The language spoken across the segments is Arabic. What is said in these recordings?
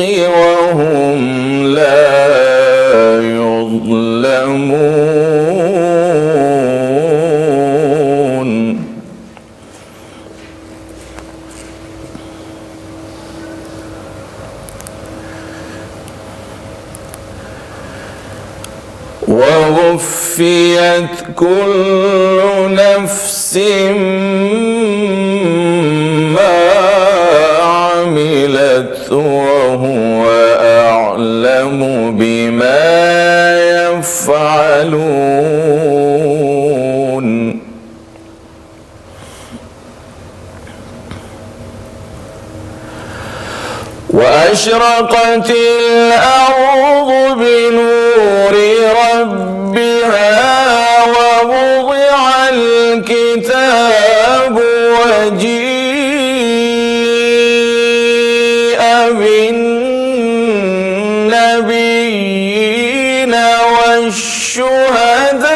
وهم لا يظلمون. ووفيت كل نفس ما عملت وهو أعلم بما يفعلون. وأشرقت الأرض بنور ربها ووضع الكتاب وجيء بالنبيين والشهداء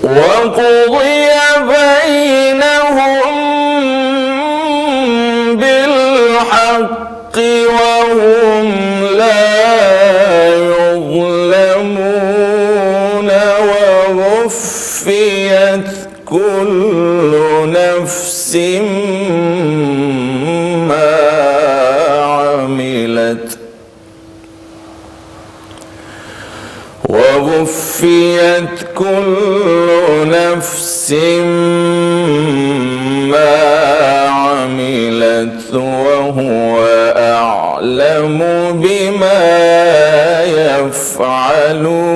وقضي بينهم بالحق وهم لا يظلمون. ووفيت كل نفس ما عملت ووفيت كل نفس ما عملت وهو أعلم بما يفعلون.